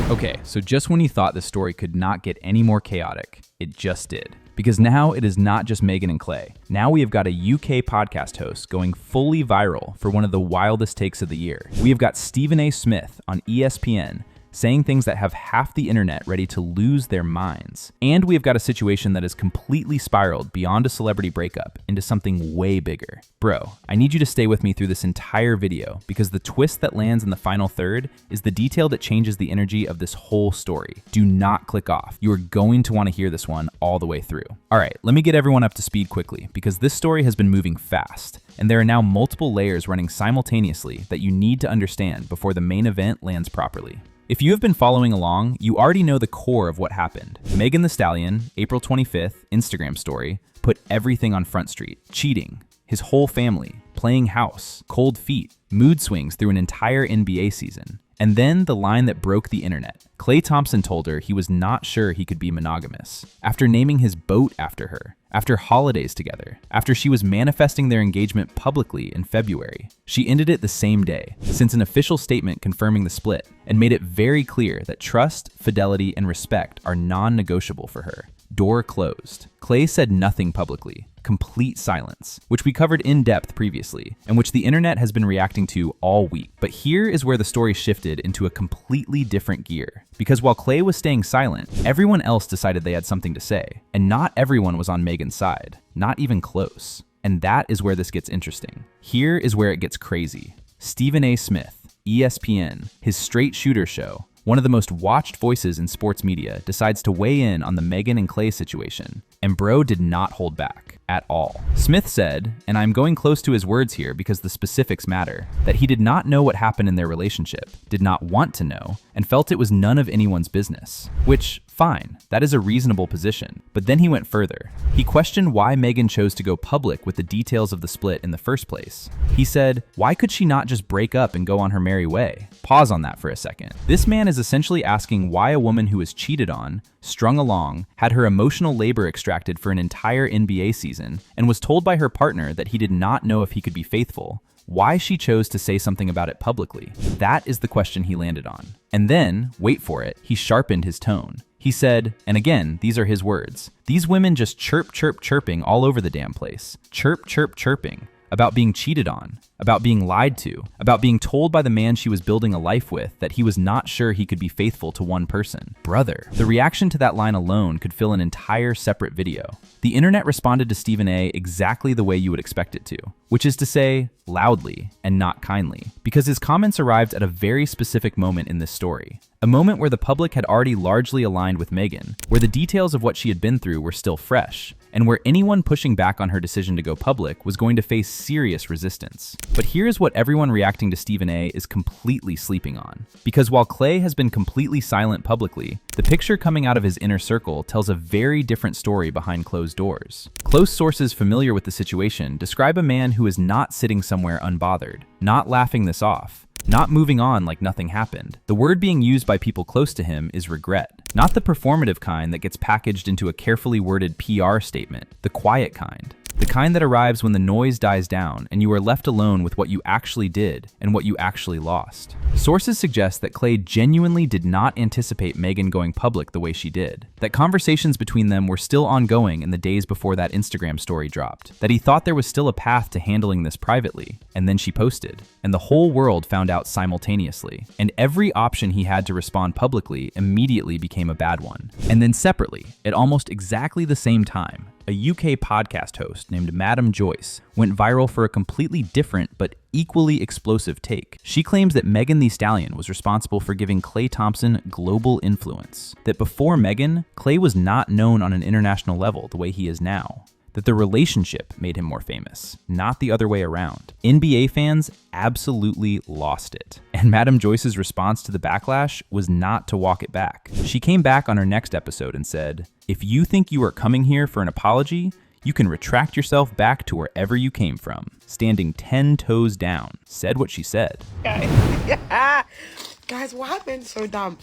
Okay, so just when you thought the story could not get any more chaotic, it just did. Because now it is not just Meghan and Klay. Now we have got a UK podcast host going fully viral for one of the wildest takes of the year. We have got Stephen A. Smith on ESPN saying things that have half the internet ready to lose their minds. And we have got a situation that has completely spiraled beyond a celebrity breakup into something way bigger. Bro, I need you to stay with me through this entire video because the twist that lands in the final third is the detail that changes the energy of this whole story. Do not click off. You are going to want to hear this one all the way through. All right, let me get everyone up to speed quickly because this story has been moving fast. And there are now multiple layers running simultaneously that you need to understand before the main event lands properly. If you have been following along, you already know the core of what happened. Megan Thee Stallion, April 25th, Instagram story, put everything on Front Street. Cheating, his whole family, playing house, cold feet, mood swings through an entire NBA season. And then the line that broke the internet. Klay Thompson told her he was not sure he could be monogamous. After naming his boat after her. After holidays together. After she was manifesting their engagement publicly in February. She ended it the same day, since an official statement confirming the split, and made it very clear that trust, fidelity, and respect are non-negotiable for her. Door closed. Klay said nothing publicly. Complete silence, which we covered in depth previously, and which the internet has been reacting to all week. But here is where the story shifted into a completely different gear. Because while Klay was staying silent, everyone else decided they had something to say. And not everyone was on Meghan's side. Not even close. And that is where this gets interesting. Here is where it gets crazy. Stephen A. Smith, ESPN, his straight shooter show, one of the most watched voices in sports media, decides to weigh in on the Meghan and Klay situation. And bro did not hold back at all. Smith said, and I'm going close to his words here because the specifics matter, that he did not know what happened in their relationship, did not want to know, and felt it was none of anyone's business. Which, fine, that is a reasonable position. But then he went further. He questioned why Meghan chose to go public with the details of the split in the first place. He said, why could she not just break up and go on her merry way? Pause on that for a second. This man is essentially asking why a woman who was cheated on, strung along, had her emotional labor extracted for an entire NBA season, and was told by her partner that he did not know if he could be faithful, why she chose to say something about it publicly. That is the question he landed on. And then, wait for it, he sharpened his tone. He said, and again, these are his words, these women just chirping all over the damn place. Chirping. About being cheated on, about being lied to, about being told by the man she was building a life with that he was not sure he could be faithful to one person. Brother. The reaction to that line alone could fill an entire separate video. The internet responded to Stephen A. exactly the way you would expect it to, which is to say, loudly and not kindly, because his comments arrived at a very specific moment in this story. A moment where the public had already largely aligned with Meghan, where the details of what she had been through were still fresh, and where anyone pushing back on her decision to go public was going to face serious resistance. But here's what everyone reacting to Stephen A. is completely sleeping on. Because while Klay has been completely silent publicly, the picture coming out of his inner circle tells a very different story behind closed doors. Close sources familiar with the situation describe a man who is not sitting somewhere unbothered, not laughing this off, not moving on like nothing happened. The word being used by people close to him is regret. Not the performative kind that gets packaged into a carefully worded PR statement, the quiet kind. The kind that arrives when the noise dies down and you are left alone with what you actually did and what you actually lost. Sources suggest that Klay genuinely did not anticipate Meghan going public the way she did. That conversations between them were still ongoing in the days before that Instagram story dropped. That he thought there was still a path to handling this privately. And then she posted. And the whole world found out simultaneously. And every option he had to respond publicly immediately became a bad one. And then separately, at almost exactly the same time, a UK podcast host named Madam Joyce went viral for a completely different but equally explosive take. She claims that Megan Thee Stallion was responsible for giving Klay Thompson global influence. That before Meghan, Klay was not known on an international level the way he is now. That the relationship made him more famous, not the other way around. NBA fans absolutely lost it. And Madam Joyce's response to the backlash was not to walk it back. She came back on her next episode and said, if you think you are coming here for an apology, you can retract yourself back to wherever you came from, standing 10 toes down, said what she said. Guys, what happened so dumb?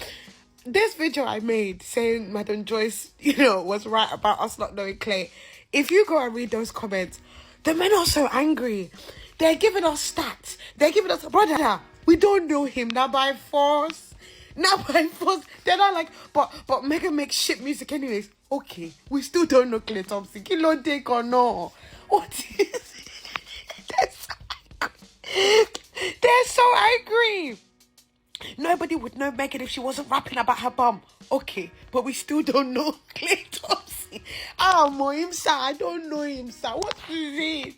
This video I made saying Madam Joyce, was right about us not knowing Klay. If you go and read those comments, the men are so angry. They're giving us stats. They're giving us, brother, we don't know him now by force. Now by force, they're not like, but Megan makes shit music anyways. Okay, we still don't know Klay Thompson. Kilo take or no? What is they're so angry. Nobody would know Megan if she wasn't rapping about her bum. Okay, but we still don't know Klay Thompson. I don't know him, sir. What is it?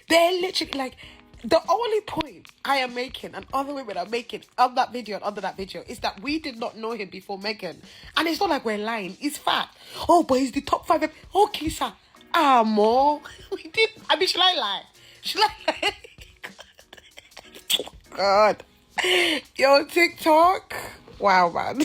They're literally like, the only point I am making and other women are making on that video and under that video is that we did not know him before Megan. And it's not like we're lying. It's fact. Oh, but he's the top 5. Okay, sir. More. We did. I mean, should I lie? Should I lie? God. Yo, TikTok. Wow, man.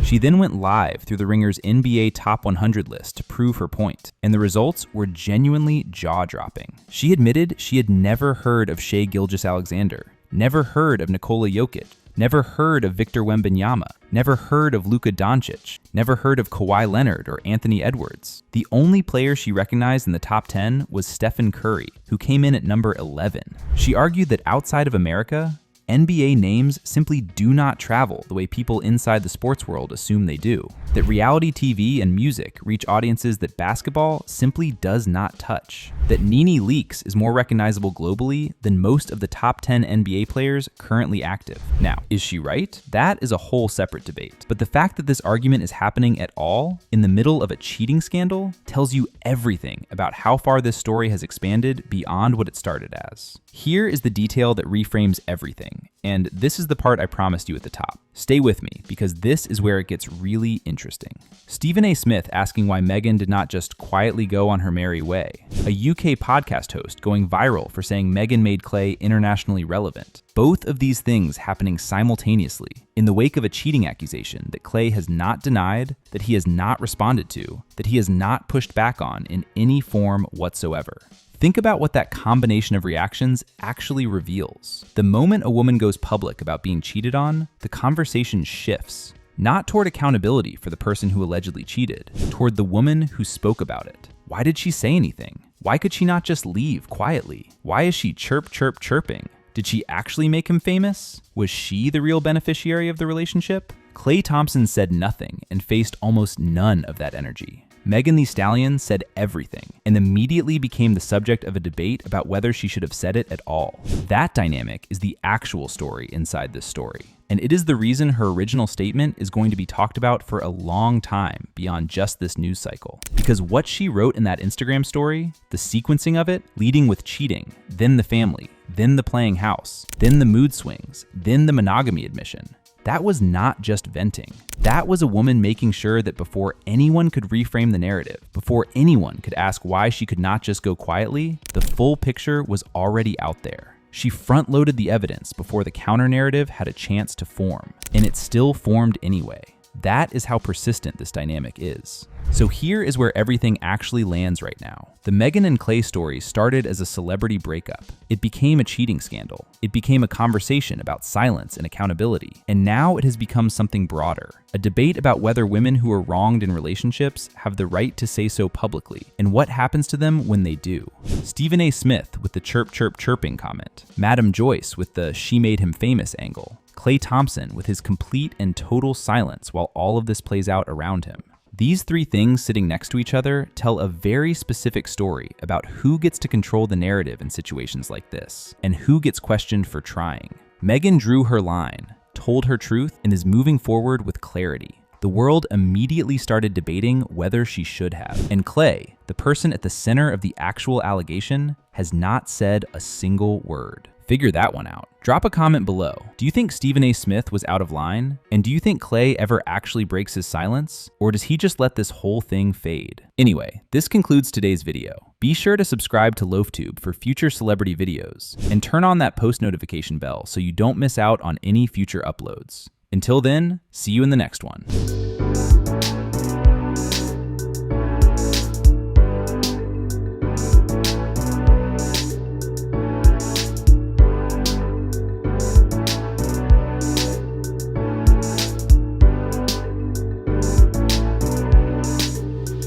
She then went live through the Ringer's NBA Top 100 list to prove her point, and the results were genuinely jaw-dropping. She admitted she had never heard of Shai Gilgeous-Alexander, never heard of Nikola Jokic, never heard of Victor Wembanyama, never heard of Luka Doncic, never heard of Kawhi Leonard or Anthony Edwards. The only player she recognized in the top 10 was Stephen Curry, who came in at number 11. She argued that outside of America, NBA names simply do not travel the way people inside the sports world assume they do. That reality TV and music reach audiences that basketball simply does not touch. That Nene Leakes is more recognizable globally than most of the top 10 NBA players currently active. Now, is she right? That is a whole separate debate. But the fact that this argument is happening at all, in the middle of a cheating scandal, tells you everything about how far this story has expanded beyond what it started as. Here is the detail that reframes everything, and this is the part I promised you at the top. Stay with me, because this is where it gets really interesting. Stephen A. Smith asking why Megan did not just quietly go on her merry way. A UK podcast host going viral for saying Megan made Klay internationally relevant. Both of these things happening simultaneously in the wake of a cheating accusation that Klay has not denied, that he has not responded to, that he has not pushed back on in any form whatsoever. Think about what that combination of reactions actually reveals. The moment a woman goes public about being cheated on, the conversation shifts. Not toward accountability for the person who allegedly cheated, toward the woman who spoke about it. Why did she say anything? Why could she not just leave quietly? Why is she chirping? Did she actually make him famous? Was she the real beneficiary of the relationship? Klay Thompson said nothing and faced almost none of that energy. Megan Thee Stallion said everything and immediately became the subject of a debate about whether she should have said it at all. That dynamic is the actual story inside this story. And it is the reason her original statement is going to be talked about for a long time beyond just this news cycle. Because what she wrote in that Instagram story, the sequencing of it, leading with cheating, then the family, then the playing house, then the mood swings, then the monogamy admission, that was not just venting. That was a woman making sure that before anyone could reframe the narrative, before anyone could ask why she could not just go quietly, the full picture was already out there. She front-loaded the evidence before the counter-narrative had a chance to form, and it still formed anyway. That is how persistent this dynamic is. So here is where everything actually lands right now. The Megan and Klay story started as a celebrity breakup. It became a cheating scandal. It became a conversation about silence and accountability. And now it has become something broader. A debate about whether women who are wronged in relationships have the right to say so publicly, and what happens to them when they do. Stephen A. Smith with the chirping comment. Madam Joyce with the she made him famous angle. Klay Thompson with his complete and total silence while all of this plays out around him. These three things sitting next to each other tell a very specific story about who gets to control the narrative in situations like this, and who gets questioned for trying. Megan drew her line, told her truth, and is moving forward with clarity. The world immediately started debating whether she should have. And Klay, the person at the center of the actual allegation, has not said a single word. Figure that one out. Drop a comment below. Do you think Stephen A. Smith was out of line? And do you think Klay ever actually breaks his silence? Or does he just let this whole thing fade? Anyway, this concludes today's video. Be sure to subscribe to LoafTube for future celebrity videos, and turn on that post notification bell so you don't miss out on any future uploads. Until then, see you in the next one.